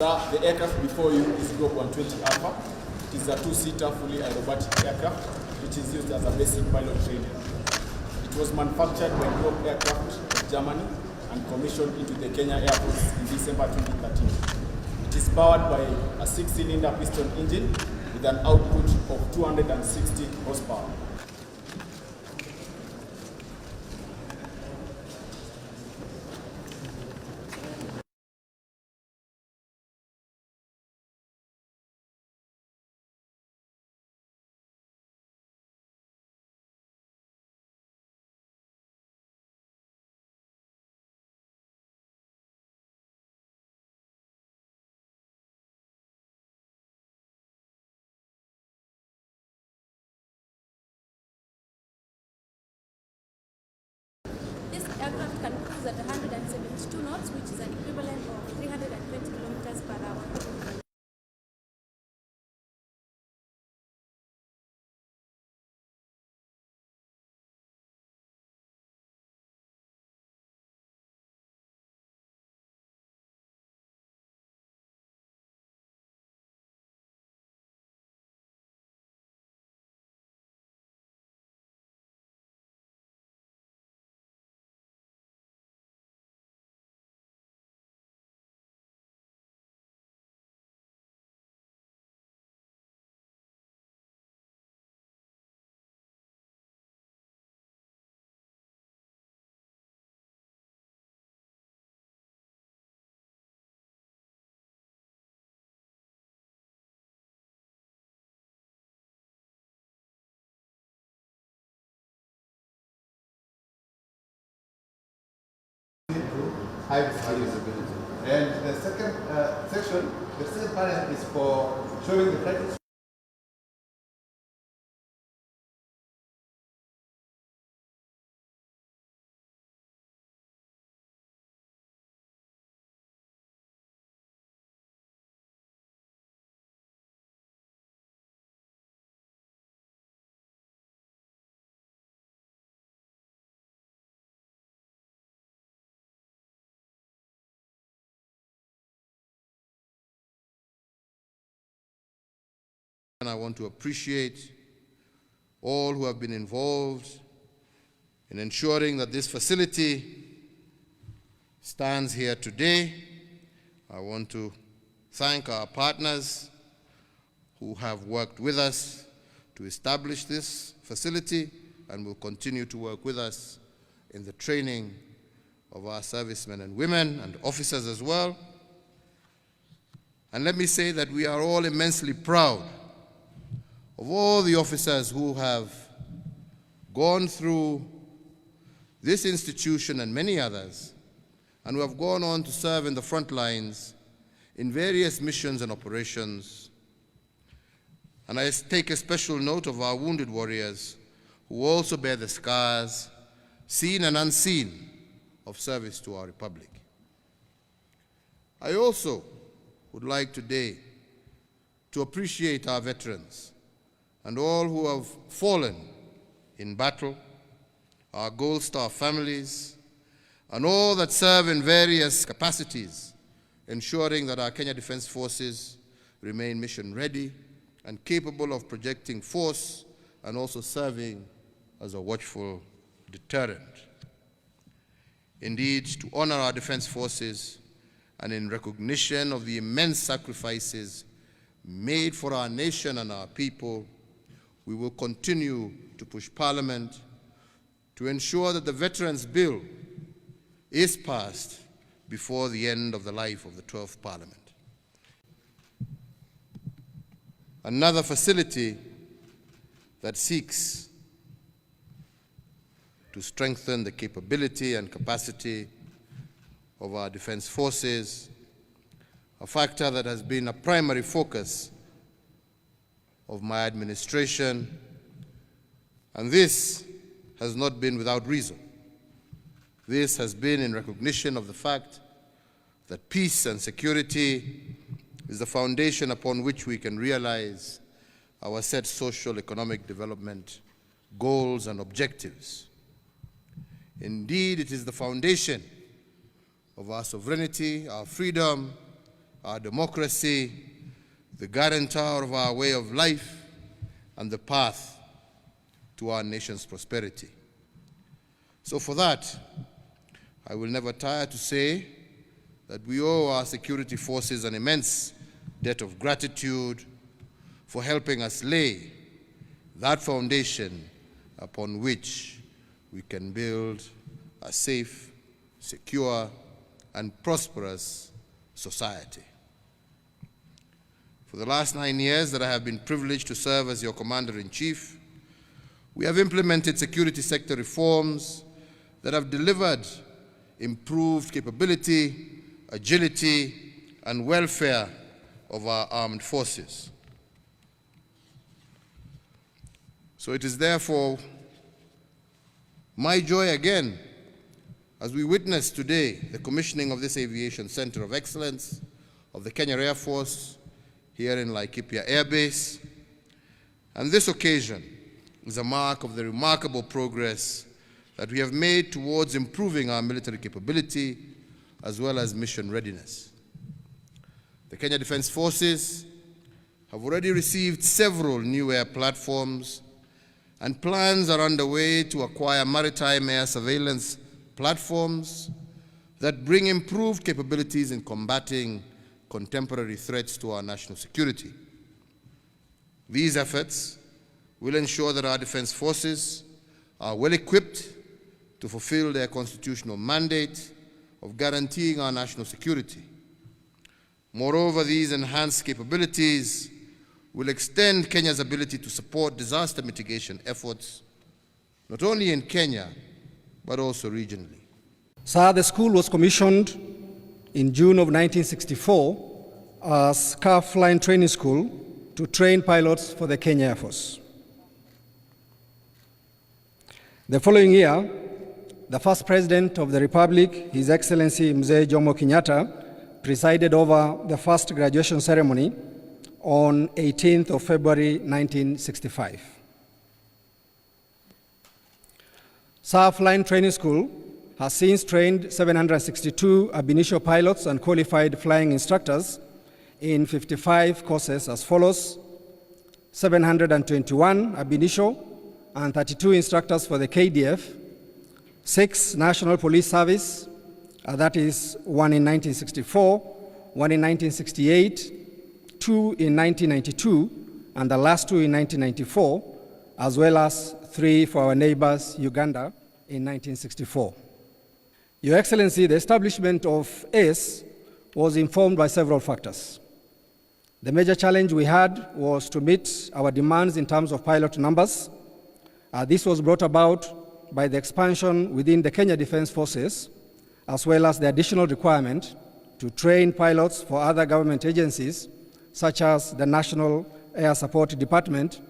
The aircraft before you is Group 120 Alpha. It is a two-seater fully aerobatic aircraft which is used as a basic pilot training. It was manufactured by Group Aircraft of Germany and commissioned into the Kenya Air Force in December 2013. It is powered by a 6-cylinder piston engine with an output of 260 horsepower. This aircraft can cruise at 172 knots, which is an equivalent of 320 kilometers per hour. High visibility. And the second section, the second part is for showing the practice. And I want to appreciate all who have been involved in ensuring that this facility stands here today. I want to thank our partners who have worked with us to establish this facility and will continue to work with us in the training of our servicemen and women and officers as well. And let me say that we are all immensely proud of all the officers who have gone through this institution and many others, and who have gone on to serve in the front lines in various missions and operations. And I take a special note of our wounded warriors who also bear the scars, seen and unseen, of service to our Republic. I also would like today to appreciate our veterans and all who have fallen in battle, our Gold Star families, and all that serve in various capacities, ensuring that our Kenya Defense Forces remain mission ready and capable of projecting force and also serving as a watchful deterrent. Indeed, to honor our defense forces and in recognition of the immense sacrifices made for our nation and our people, we will continue to push Parliament to ensure that the Veterans Bill is passed before the end of the life of the 12th Parliament. Another facility that seeks to strengthen the capability and capacity of our defense forces, a factor that has been a primary focus of my administration, and this has not been without reason. This has been in recognition of the fact that peace and security is the foundation upon which we can realize our set social economic development goals and objectives. Indeed, it is the foundation of our sovereignty, our freedom, our democracy, the guarantor of our way of life, and the path to our nation's prosperity. So for that, I will never tire to say that we owe our security forces an immense debt of gratitude for helping us lay that foundation upon which we can build a safe, secure, and prosperous society. For the last 9 years that I have been privileged to serve as your Commander-in-Chief, we have implemented security sector reforms that have delivered improved capability, agility, and welfare of our armed forces. So it is therefore my joy again, as we witness today the commissioning of this Aviation Center of Excellence of the Kenya Air Force here in Laikipia Airbase. And this occasion is a mark of the remarkable progress that we have made towards improving our military capability as well as mission readiness. The Kenya Defense Forces have already received several new air platforms, and plans are underway to acquire maritime air surveillance platforms that bring improved capabilities in combating contemporary threats to our national security. These efforts will ensure that our defense forces are well equipped to fulfill their constitutional mandate of guaranteeing our national security. Moreover, these enhanced capabilities will extend Kenya's ability to support disaster mitigation efforts, not only in Kenya, but also regionally. Sir, the school was commissioned in June of 1964 as CAF Flying Training School to train pilots for the Kenya Air Force. The following year, the first President of the Republic, His Excellency Mzee Jomo Kenyatta, presided over the first graduation ceremony on 18th of February 1965. SAR Flying Training School has since trained 762 ab initio pilots and qualified flying instructors in 55 courses as follows: 721 ab initio and 32 instructors for the KDF, 6 National Police Service, that is one in 1964, one in 1968, 2 in 1992, and the last 2 in 1994, as well as 3 for our neighbors, Uganda, in 1964. Your Excellency, the establishment of ACE was informed by several factors. The major challenge we had was to meet our demands in terms of pilot numbers. This was brought about by the expansion within the Kenya Defense Forces, as well as the additional requirement to train pilots for other government agencies, such as the National Air Support Department,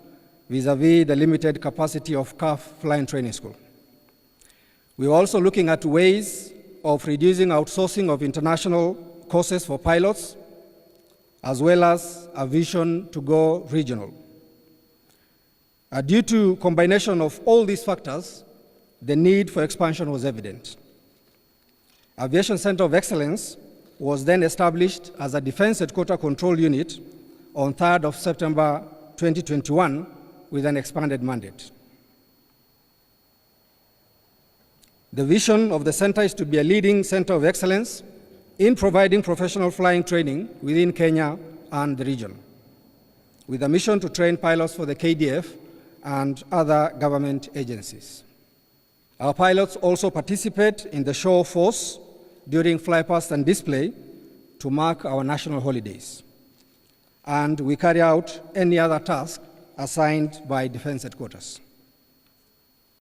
vis-à-vis the limited capacity of CAF Flying Training School. We are also looking at ways of reducing outsourcing of international courses for pilots, as well as a vision to go regional. Due to combination of all these factors, the need for expansion was evident. Aviation Center of Excellence was then established as a Defense Headquarter Control Unit on 3rd of September 2021 with an expanded mandate. The vision of the center is to be a leading center of excellence in providing professional flying training within Kenya and the region, with a mission to train pilots for the KDF and other government agencies. Our pilots also participate in the show of force during flypast and display to mark our national holidays. And we carry out any other task assigned by Defense Headquarters.